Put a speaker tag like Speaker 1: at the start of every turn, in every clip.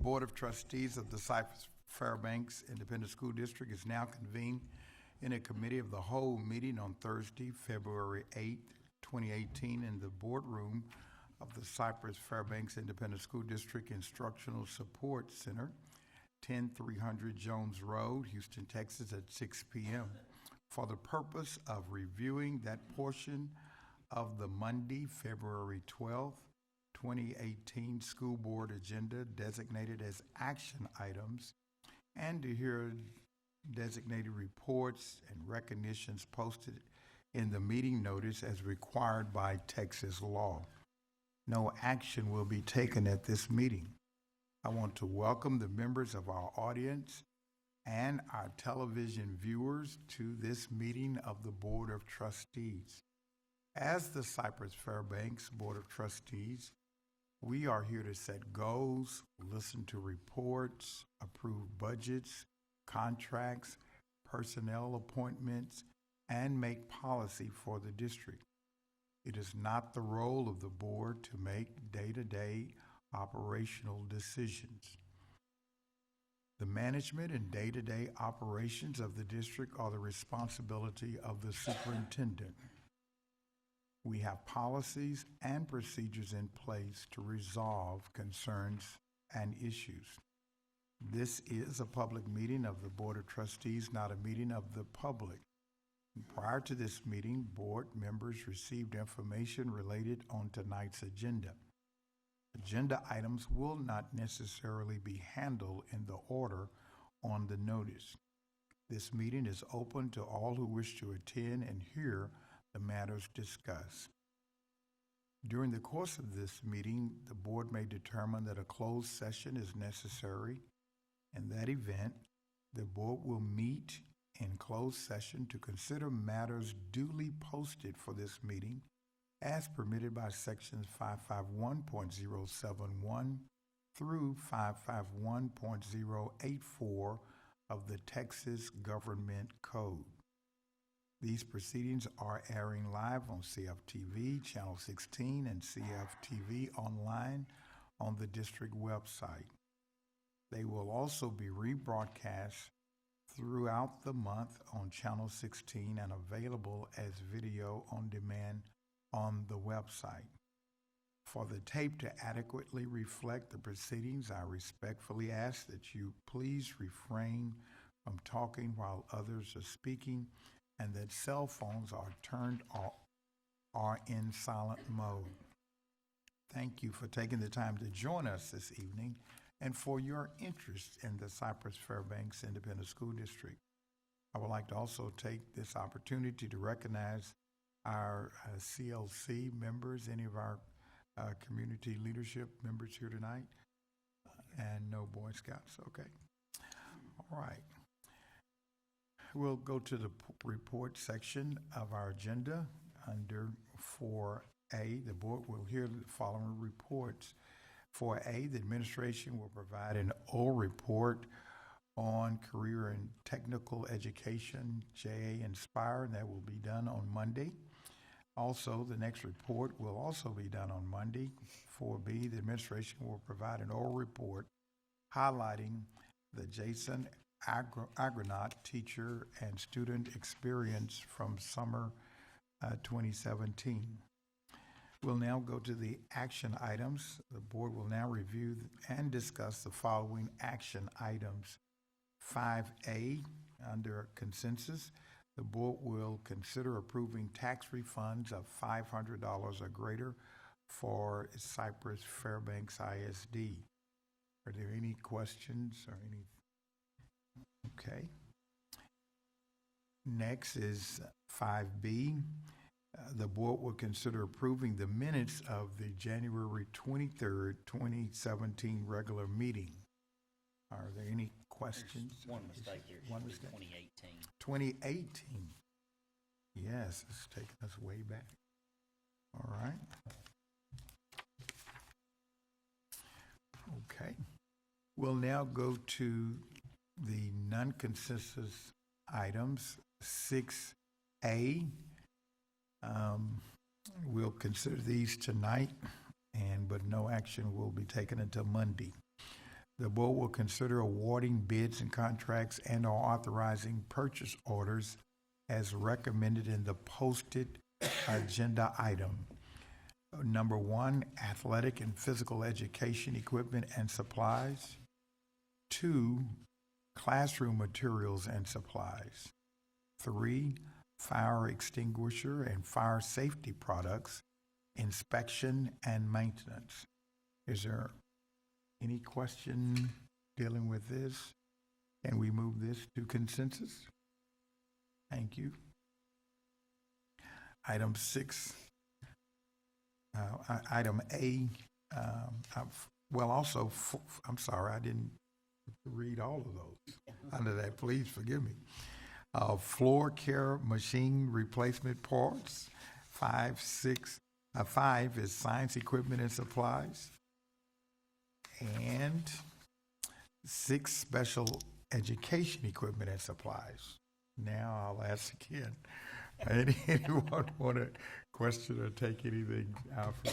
Speaker 1: Board of Trustees of the Cypress-Fairbanks Independent School District is now convened in a committee of the whole meeting on Thursday, February 8th, 2018, in the boardroom of the Cypress-Fairbanks Independent School District Instructional Support Center, 10300 Jones Road, Houston, Texas, at 6 p.m. for the purpose of reviewing that portion of the Monday, February 12th, 2018 school board agenda designated as action items, and to hear designated reports and recognitions posted in the meeting notice as required by Texas law. No action will be taken at this meeting. I want to welcome the members of our audience and our television viewers to this meeting of the Board of Trustees. As the Cypress-Fairbanks Board of Trustees, we are here to set goals, listen to reports, approve budgets, contracts, personnel appointments, and make policy for the district. It is not the role of the board to make day-to-day operational decisions. The management and day-to-day operations of the district are the responsibility of the superintendent. We have policies and procedures in place to resolve concerns and issues. This is a public meeting of the Board of Trustees, not a meeting of the public. Prior to this meeting, board members received information related on tonight's agenda. Agenda items will not necessarily be handled in the order on the notice. This meeting is open to all who wish to attend and hear the matters discussed. During the course of this meeting, the board may determine that a closed session is necessary. In that event, the board will meet in closed session to consider matters duly posted for this meeting as permitted by sections 551.071 through 551.084 of the Texas Government Code. These proceedings are airing live on CFTV, Channel 16, and CFTV online on the district website. They will also be rebroadcast throughout the month on Channel 16 and available as video on demand on the website. For the tape to adequately reflect the proceedings, I respectfully ask that you please refrain from talking while others are speaking and that cell phones are turned off or in silent mode. Thank you for taking the time to join us this evening and for your interest in the Cypress-Fairbanks Independent School District. I would like to also take this opportunity to recognize our CLC members, any of our community leadership members here tonight, and no Boy Scouts, okay. All right. We'll go to the report section of our agenda under 4A. The board will hear the following reports. 4A, the administration will provide an oral report on career and technical education, JA Inspire, and that will be done on Monday. Also, the next report will also be done on Monday. 4B, the administration will provide an oral report highlighting the Jason Agronaut teacher and student experience from summer 2017. We'll now go to the action items. The board will now review and discuss the following action items. 5A, under consensus, the board will consider approving tax refunds of $500 or greater for Cypress-Fairbanks ISD. Are there any questions or any? Okay. Next is 5B. The board will consider approving the minutes of the January 23rd, 2017 regular meeting. Are there any questions?
Speaker 2: There's one mistake here.
Speaker 1: One mistake?
Speaker 2: 2018.
Speaker 1: 2018. Yes, it's taking us way back. All right. Okay. We'll now go to the non-consensus items. 6A. We'll consider these tonight, but no action will be taken until Monday. The board will consider awarding bids and contracts and/or authorizing purchase orders as recommended in the posted agenda item. Number 1, athletic and physical education equipment and supplies. 2, classroom materials and supplies. 3, fire extinguisher and fire safety products, inspection and maintenance. Is there any question dealing with this? Can we move this to consensus? Thank you. Item 6. Item A, I'm sorry, I didn't read all of those under that. Please forgive me. Floor care machine replacement parts. 5 is science equipment and supplies. And 6, special education equipment and supplies. Now I'll ask again. Anyone want to question or take anything out from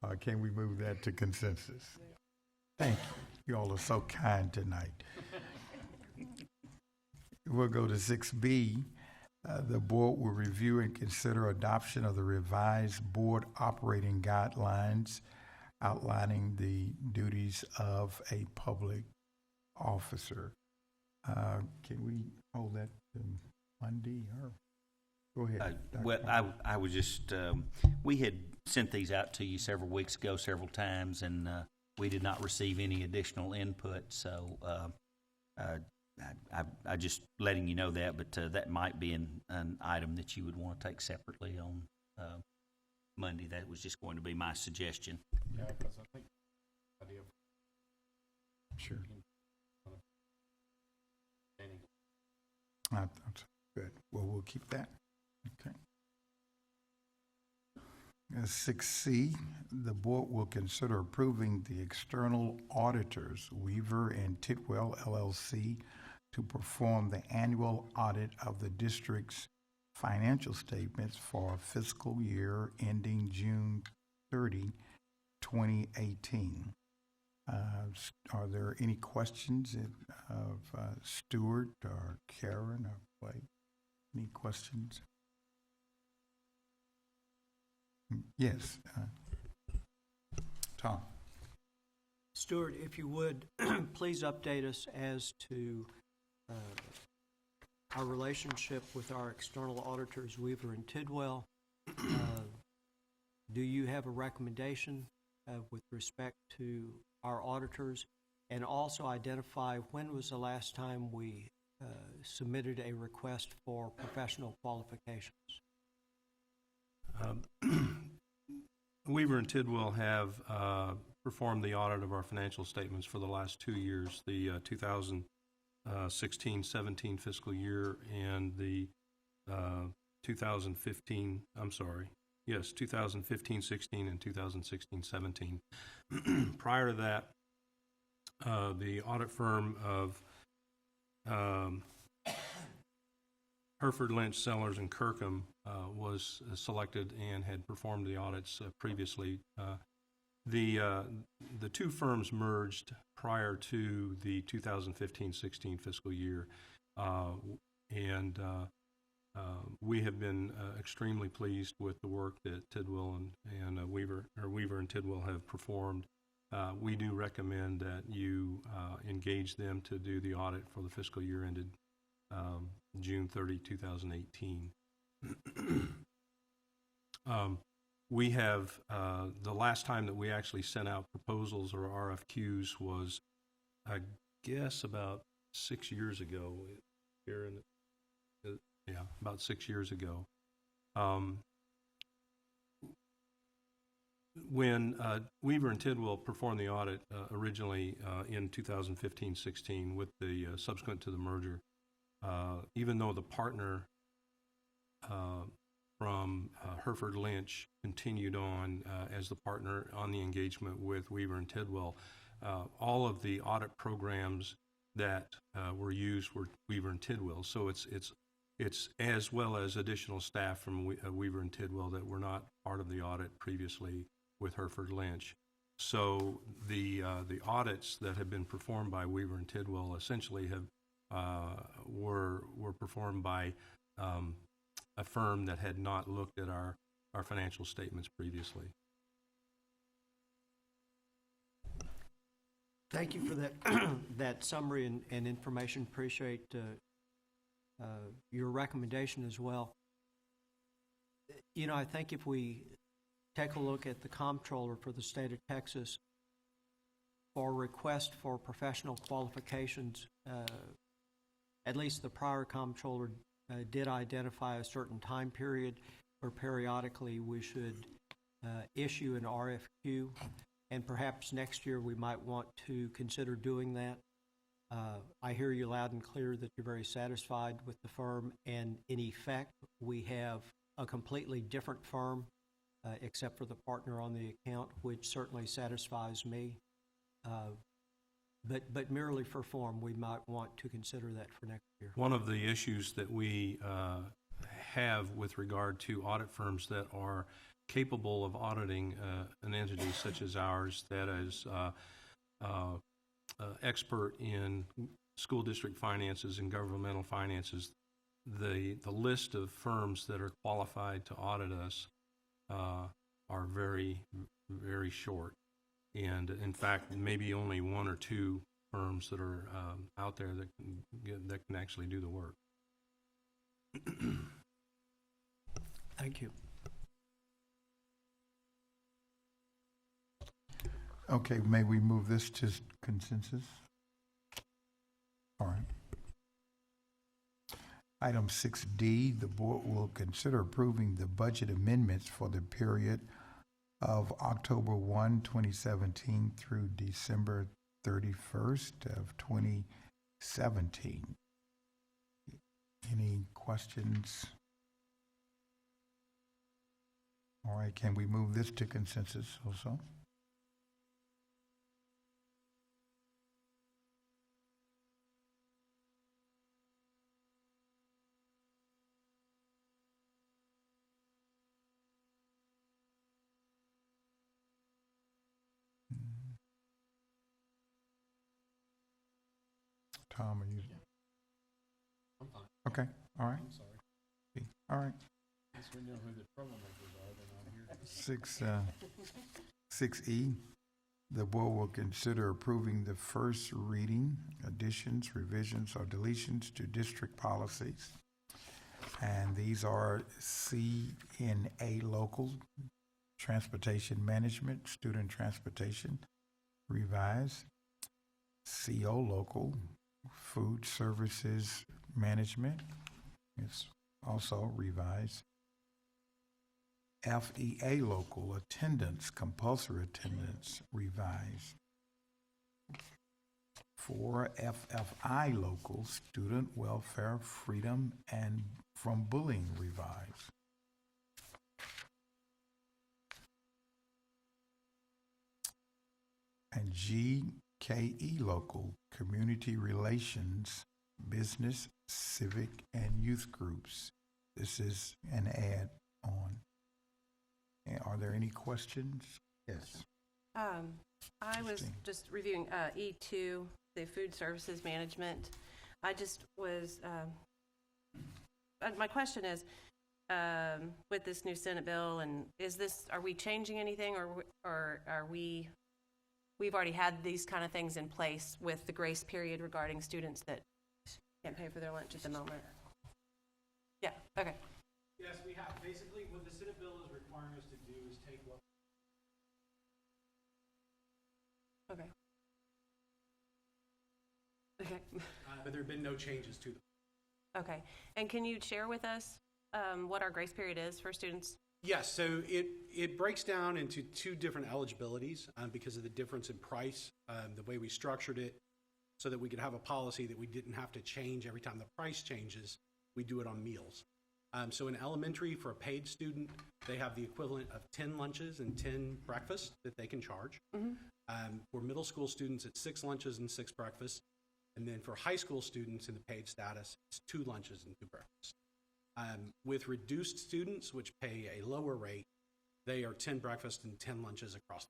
Speaker 1: that? Can we move that to consensus? Thank you. You all are so kind tonight. We'll go to 6B. The board will review and consider adoption of the revised board operating guidelines outlining the duties of a public officer. Can we hold that to Monday? Or go ahead.
Speaker 2: Well, I was just, we had sent these out to you several weeks ago, several times, and we did not receive any additional input. So I just letting you know that, but that might be an item that you would want to take separately on Monday. That was just going to be my suggestion.
Speaker 3: Yeah, because I think the idea of
Speaker 1: Sure. That's good. Well, we'll keep that. Okay. 6C, the board will consider approving the external auditors, Weaver and Tidwell LLC, to perform the annual audit of the district's financial statements for fiscal year ending June 30, 2018. Are there any questions of Stuart or Karen or Blake? Any questions? Yes. Tom.
Speaker 4: Stuart, if you would, please update us as to our relationship with our external auditors, Weaver and Tidwell. Do you have a recommendation with respect to our auditors, and also identify when was the last time we submitted a request for professional qualifications?
Speaker 3: Weaver and Tidwell have performed the audit of our financial statements for the last 2 years, the 2016-17 fiscal year and the 2015-16 and 2016-17. Prior to that, the audit firm of Hereford, Lynch, Sellers, and Kirkham was selected and had performed the audits previously. The two firms merged prior to the 2015-16 fiscal year, and we have been extremely pleased with the work that Tidwell and Weaver and Tidwell have performed. We do recommend that you engage them to do the audit for the fiscal year ended June 30, 2018. We have, the last time that we actually sent out proposals or RFQs was, I guess, about 6 years ago. Yeah, about 6 years ago. When Weaver and Tidwell performed the audit originally in 2015-16 with the subsequent to the merger, even though the partner from Hereford Lynch continued on as the partner on the engagement with Weaver and Tidwell, all of the audit programs that were used were Weaver and Tidwell. So it's as well as additional staff from Weaver and Tidwell that were not part of the audit previously with Hereford Lynch. So the audits that have been performed by Weaver and Tidwell essentially were performed by a firm that had not looked at our financial statements previously.
Speaker 4: Thank you for that, that summary and information. Appreciate your recommendation as well. You know, I think if we take a look at the comptroller for the state of Texas for request for professional qualifications, at least the prior comptroller did identify a certain time period where periodically we should issue an RFQ, and perhaps next year we might want to consider doing that. I hear you loud and clear that you're very satisfied with the firm, and in effect, we have a completely different firm, except for the partner on the account, which certainly satisfies me. But merely for form, we might want to consider that for next year.
Speaker 3: One of the issues that we have with regard to audit firms that are capable of auditing an entity such as ours that is expert in school district finances and governmental finances, the list of firms that are qualified to audit us are very, very short. And in fact, maybe only one or two firms that are out there that can actually do the work.
Speaker 4: Thank you.
Speaker 1: Okay, may we move this to consensus? All right. Item 6D, the board will consider approving the budget amendments for the period of October 1, 2017 through December 31st of 2017. Any questions? All right, can we move this to consensus also? Tom, are you?
Speaker 5: I'm fine.
Speaker 1: Okay, all right.
Speaker 5: I'm sorry.
Speaker 1: All right.
Speaker 5: Once we know who the troublemakers are, then I'm here.
Speaker 1: 6E, the board will consider approving the first reading, additions, revisions, or deletions to district policies. And these are CNA local, transportation management, student transportation, revised. CO local, food services management, it's also revised. FEA local, attendance, compulsory attendance, revised. For FFI local, student welfare, freedom, and from bullying, revised. And GKE local, community relations, business, civic, and youth groups. This is an add-on. And are there any questions? Yes.
Speaker 6: I was just reviewing E2, the food services management. I just was, my question is, with this new Senate bill, and are we changing anything, or are we've already had these kind of things in place with the grace period regarding students that can't pay for their lunch at the moment? Yeah, okay.
Speaker 7: Yes, we have. Basically, what the Senate bill is requiring us to do is take what.
Speaker 6: Okay. Okay.
Speaker 7: But there have been no changes to them.
Speaker 6: Okay. And can you share with us what our grace period is for students?
Speaker 7: Yes, so it breaks down into two different eligibilities because of the difference in price, the way we structured it, so that we could have a policy that we didn't have to change every time the price changes. We do it on meals. So in elementary, for a paid student, they have the equivalent of 10 lunches and 10 breakfasts that they can charge.
Speaker 6: Mm-hmm.
Speaker 7: For middle school students, it's 6 lunches and 6 breakfasts. And then for high school students in the paid status, it's 2 lunches and 2 breakfasts. With reduced students, which pay a lower rate, they are 10 breakfasts and 10 lunches across.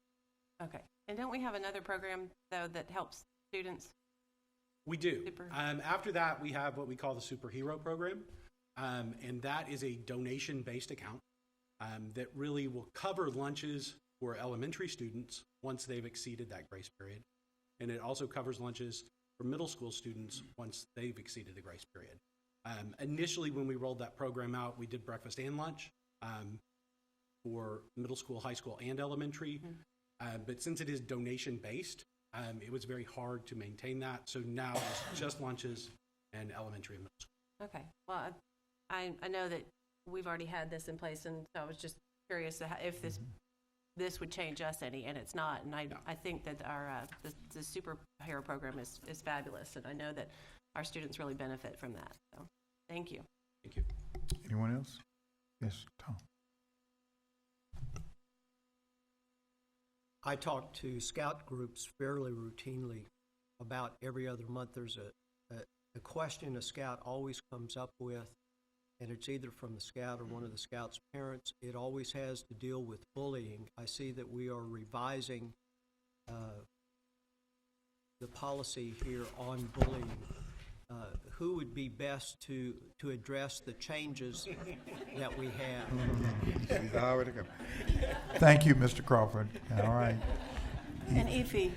Speaker 6: Okay. And don't we have another program, though, that helps students?
Speaker 7: We do.
Speaker 6: Super.
Speaker 7: After that, we have what we call the Superhero Program, and that is a donation-based account that really will cover lunches for elementary students once they've exceeded that grace period. And it also covers lunches for middle school students once they've exceeded the grace period. Initially, when we rolled that program out, we did breakfast and lunch for middle school, high school, and elementary. But since it is donation-based, it was very hard to maintain that. So now it's just lunches and elementary and middle school.
Speaker 6: Okay. Well, I know that we've already had this in place, and so I was just curious if this would change us any, and it's not. And I think that our the superhero program is fabulous, and I know that our students really benefit from that. So thank you.
Speaker 7: Thank you.
Speaker 1: Anyone else? Yes, Tom.
Speaker 4: I talk to scout groups fairly routinely. About every other month, there's a question a scout always comes up with, and it's either from the scout or one of the scout's parents. It always has to deal with bullying. I see that we are revising the policy here on bullying. Who would be best to address the changes that we have?
Speaker 1: She's already come. Thank you, Mr. Crawford. All right.
Speaker 8: And Ify,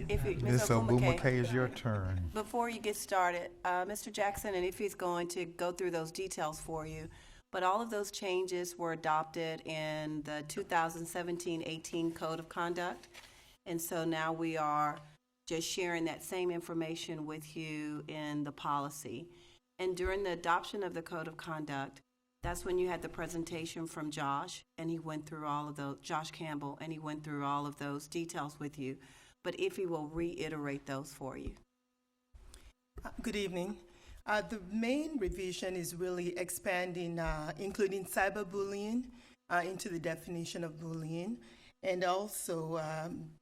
Speaker 1: Ms.
Speaker 8: Ms. Obumake,
Speaker 1: Obumake, is your turn.
Speaker 8: before you get started, Mr. Jackson and Ify's going to go through those details for you. But all of those changes were adopted in the 2017-18 Code of Conduct. And so now we are just sharing that same information with you in the policy. And during the adoption of the Code of Conduct, that's when you had the presentation from Josh, and he went through all of those, Josh Campbell, and he went through all of those details with you. But Ify will reiterate those for you.
Speaker 9: Good evening. The main revision is really expanding, including cyberbullying into the definition of bullying, and also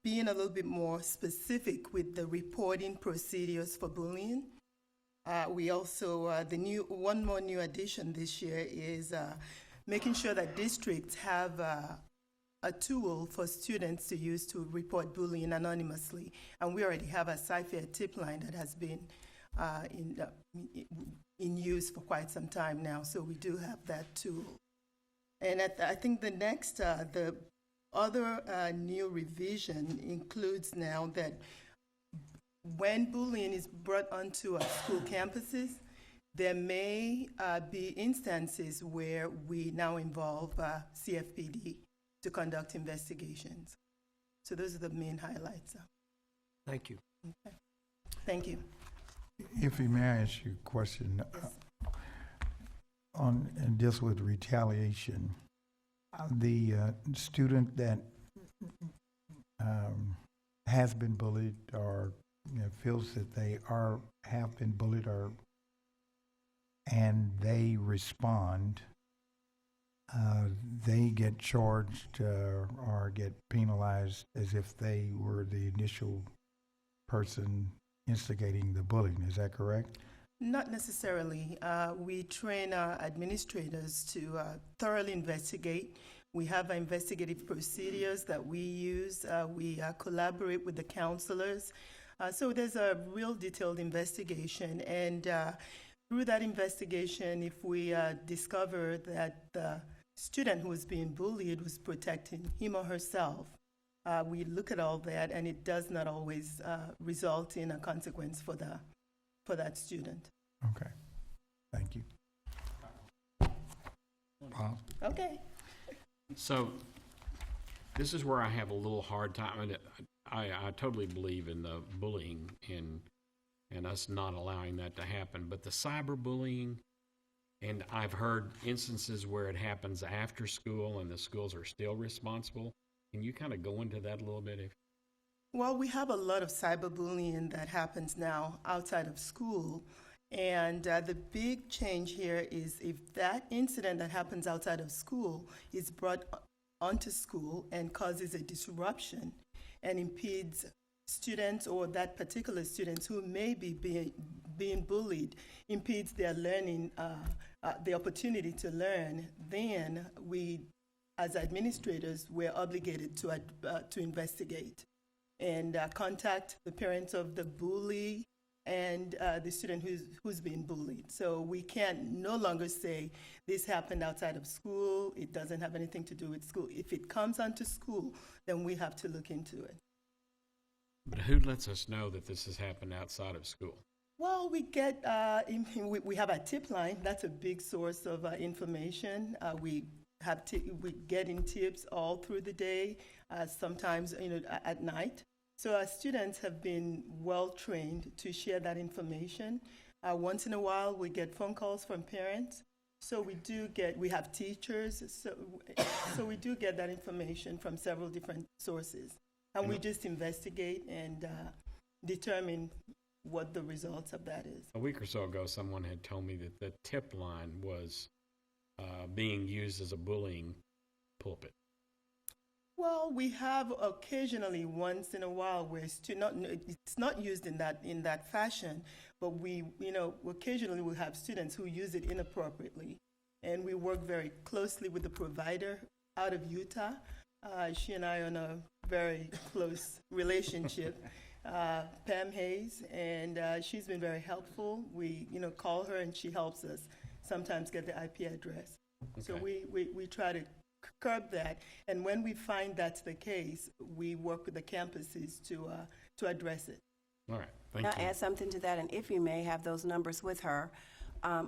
Speaker 9: being a little bit more specific with the reporting procedures for bullying. We also, one more new addition this year is making sure that districts have a tool for students to use to report bullying anonymously. And we already have a Cypher tip line that has been in use for quite some time now, so we do have that tool. And I think the next, the other new revision includes now that when bullying is brought onto our school campuses, there may be instances where we now involve CFPD to conduct investigations. So those are the main highlights.
Speaker 4: Thank you.
Speaker 9: Okay. Thank you.
Speaker 1: Ify, may I ask you a question? And this with retaliation. The student that has been bullied or feels that they have been bullied and they respond, they get charged or get penalized as if they were the initial person instigating the bullying. Is that correct?
Speaker 9: Not necessarily. We train our administrators to thoroughly investigate. We have investigative procedures that we use. We collaborate with the counselors. So there's a real detailed investigation. And through that investigation, if we discover that the student who was being bullied was protecting him or herself, we look at all that, and it does not always result in a consequence for that student.
Speaker 1: Okay. Thank you. Bob?
Speaker 9: Okay.
Speaker 5: So this is where I have a little hard time. I totally believe in the bullying and us not allowing that to happen. But the cyberbullying, and I've heard instances where it happens after school and the schools are still responsible. Can you kind of go into that a little bit?
Speaker 9: Well, we have a lot of cyberbullying that happens now outside of school. And the big change here is if that incident that happens outside of school is brought onto school and causes a disruption and impedes students or that particular students who may be being bullied, impedes their learning, the opportunity to learn, then we as administrators, we're obligated to investigate and contact the parents of the bully and the student who's been bullied. So we can no longer say this happened outside of school, it doesn't have anything to do with school. If it comes onto school, then we have to look into it.
Speaker 5: But who lets us know that this has happened outside of school?
Speaker 9: Well, we get, we have a tip line. That's a big source of information. We get in tips all through the day, sometimes at night. So our students have been well trained to share that information. Once in a while, we get phone calls from parents. So we have teachers. So we do get that information from several different sources. And we just investigate and determine what the results of that is.
Speaker 5: A week or so ago, someone had told me that the tip line was being used as a bullying pulpit.
Speaker 9: Well, we have occasionally, once in a while, where it's not used in that fashion, but we, occasionally we have students who use it inappropriately, and we work very closely with the provider out of Utah. She and I are on a very close relationship. Pam Hayes, and she's been very helpful. We, call her and she helps us sometimes get the IP address. Okay. So we try to curb that, and when we find that's the case, we work with the campuses to address it.
Speaker 5: All right, thank you.
Speaker 8: I'll add something to that, and if you may have those numbers with her.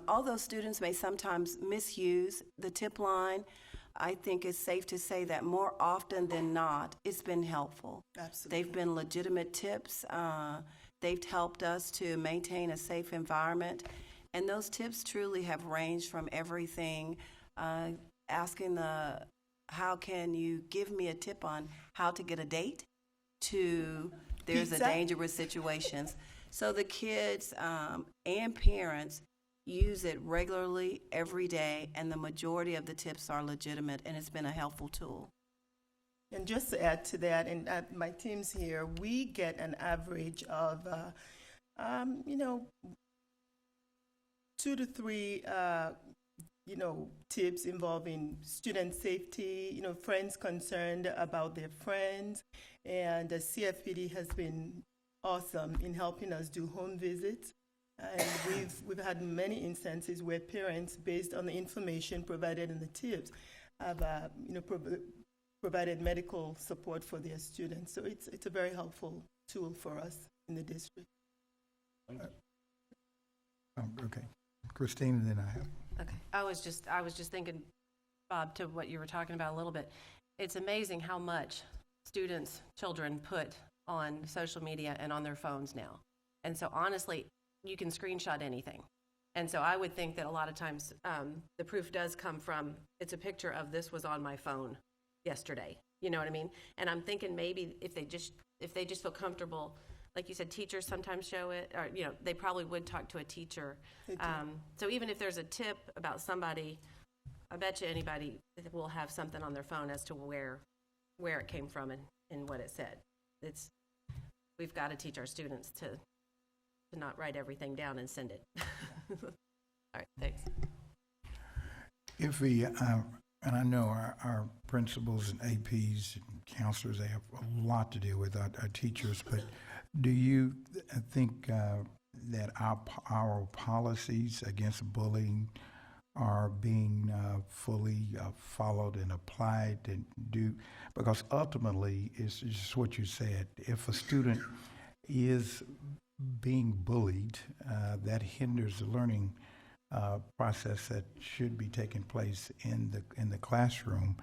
Speaker 8: Although students may sometimes misuse the tip line, I think it's safe to say that more often than not, it's been helpful.
Speaker 9: Absolutely.
Speaker 8: They've been legitimate tips. They've helped us to maintain a safe environment. And those tips truly have ranged from everything, asking how can you give me a tip on how to get a date, to there's a dangerous situations. So the kids and parents use it regularly every day, and the majority of the tips are legitimate, and it's been a helpful tool.
Speaker 9: And just to add to that, and my teams here, we get an average of, 2 to 3, tips involving student safety, friends concerned about their friends, and the CFPD has been awesome in helping us do home visits. And we've had many instances where parents, based on the information provided in the tips, have provided medical support for their students. So it's a very helpful tool for us in the district.
Speaker 1: Okay, Christine, and then I have.
Speaker 6: Okay, I was just thinking, Bob, to what you were talking about a little bit. It's amazing how much children put on social media and on their phones now. And so honestly, you can screenshot anything. And so I would think that a lot of times the proof does come from, it's a picture of this was on my phone yesterday. You know what I mean? And I'm thinking maybe if they just feel comfortable, like you said, teachers sometimes show it, or, they probably would talk to a teacher. So even if there's a tip about somebody, I bet you anybody will have something on their phone as to where it came from and what it said. We've got to teach our students to not write everything down and send it. All right, thanks.
Speaker 1: If we, and I know our principals and APs and counselors, they have a lot to deal with, our teachers, but do you think that our policies against bullying are being fully followed and applied? Because ultimately, it's just what you said. If a student is being bullied, that hinders the learning process that should be taking place in the classroom.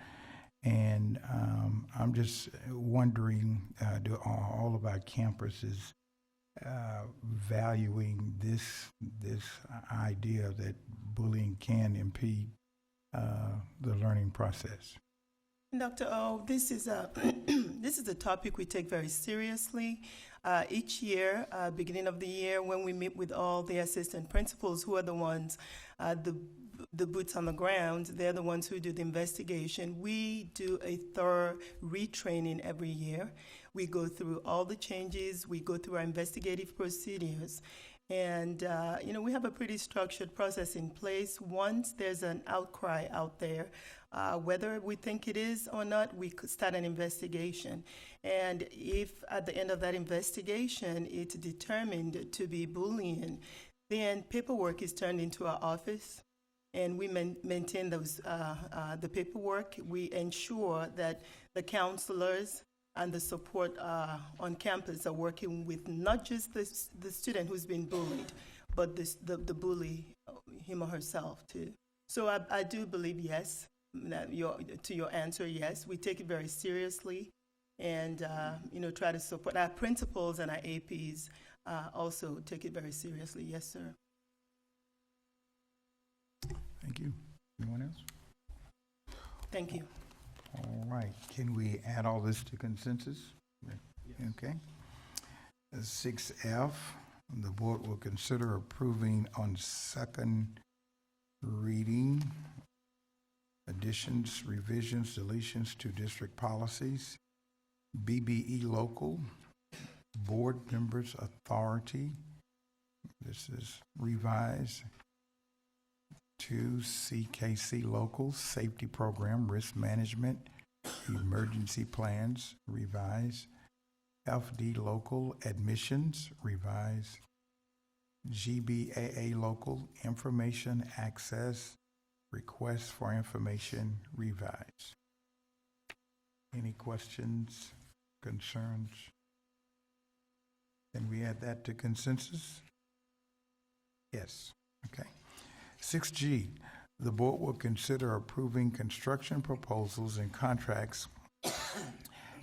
Speaker 1: And I'm just wondering, do all of our campuses valuing this idea that bullying can impede the learning process?
Speaker 9: Dr. O, this is a topic we take very seriously. Each year, beginning of the year, when we meet with all the assistant principals, who are the ones, the boots on the ground, they're the ones who do the investigation. We do a thorough retraining every year. We go through all the changes. We go through our investigative procedures. And, we have a pretty structured process in place. Once there's an outcry out there Whether we think it is or not, we could start an investigation. And if at the end of that investigation it's determined to be bullying, then paperwork is turned into our office, and we maintain those the paperwork. We ensure that the counselors and the support on campus are working with not just the student who's been bullied, but the bully, him or herself too. So I do believe yes. To your answer, yes, we take it very seriously, and try to support our principals and our APs. Also take it very seriously. Yes, sir.
Speaker 1: Thank you. Anyone else?
Speaker 9: Thank you.
Speaker 1: All right. Can we add all this to consensus? Okay. 6F, the board will consider approving on second reading additions, revisions, deletions to district policies, BBE local, board members' authority. This is revised. 2, CKC local, safety program, risk management, emergency plans, revised. FD local, admissions, revised. GBAA local, information access, requests for information, revised. Any questions, concerns? Can we add that to consensus? Yes. Okay. 6G, the board will consider approving construction proposals and contracts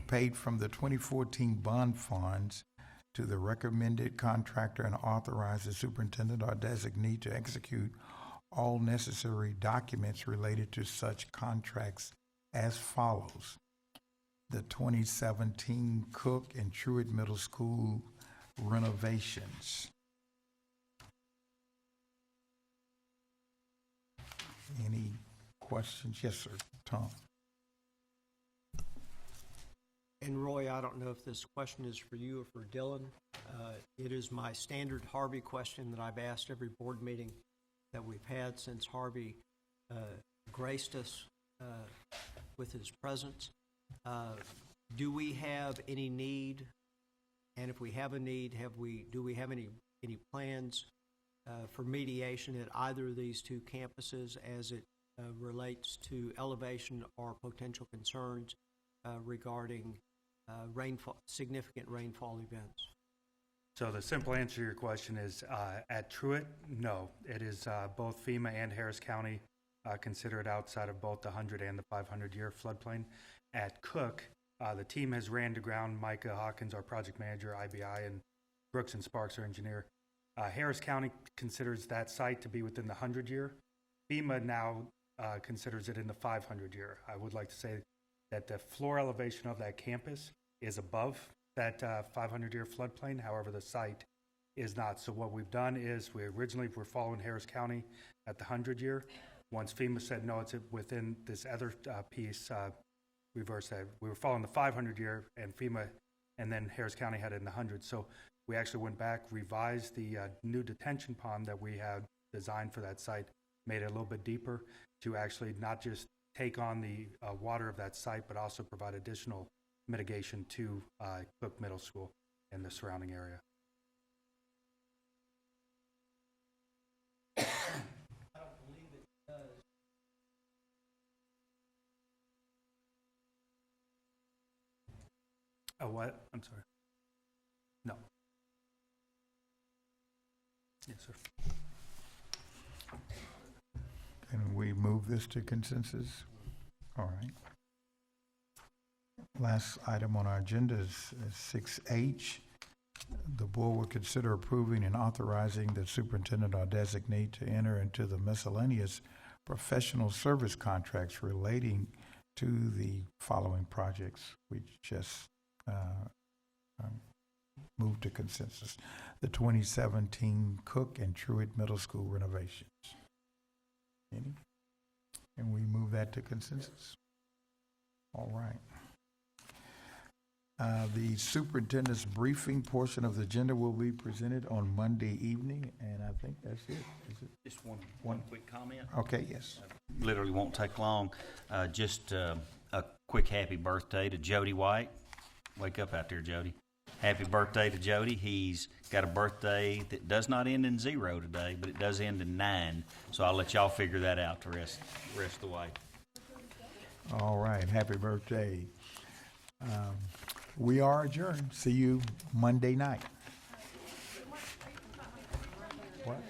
Speaker 1: paid from the 2014 bond funds to the recommended contractor and authorize the superintendent or designee to execute all necessary documents related to such contracts as follows. The 2017 Cook and Truett Middle School renovations. Any questions? Yes, sir. Tom.
Speaker 4: And Roy, I don't know if this question is for you or for Dylan. It is my standard Harvey question that I've asked every board meeting that we've had since Harvey graced us with his presence. Do we have any need? And if we have a need, do we have any plans for mediation at either of these two campuses as it relates to elevation or potential concerns regarding significant rainfall events?
Speaker 10: So the simple answer to your question is at Truett, no. It is both FEMA and Harris County considered outside of both the 100 and the 500-year floodplain. At Cook, the team has ran to ground. Micah Hawkins, our project manager, IBI, and Brooks and Sparks, our engineer. Harris County considers that site to be within the 100-year. FEMA now considers it in the 500-year. I would like to say that the floor elevation of that campus is above that 500-year floodplain. However, the site is not. So what we've done is we originally were following Harris County at the 100-year. Once FEMA said, no, it's within this other piece, reverse that. We were following the 500-year and FEMA, and then Harris County had it in the 100. So we actually went back, revised the new detention pond that we had designed for that site, made it a little bit deeper to actually not just take on the water of that site, but also provide additional mitigation to Cook Middle School and the surrounding area.
Speaker 4: I don't believe it does.
Speaker 10: Oh, what? I'm sorry. No. Yes, sir.
Speaker 1: Can we move this to consensus? All right. Last item on our agenda is 6H. The board will consider approving and authorizing the superintendent or designee to enter into the miscellaneous professional service contracts relating to the following projects. We just moved to consensus. The 2017 Cook and Truett Middle School renovations. Any? Can we move that to consensus? All right. The superintendent's briefing portion of the agenda will be presented on Monday evening, and I think that's it. Is it?
Speaker 2: Just one quick comment.
Speaker 1: Okay, yes.
Speaker 2: literally won't take long. Just a quick happy birthday to Jody White. Wake up out there, Jody. Happy birthday to Jody. He's got a birthday that does not end in 0 today, but it does end in 9. So I'll let y'all figure that out the rest of the way.
Speaker 1: All right, happy birthday. We are adjourned. See you Monday night. What?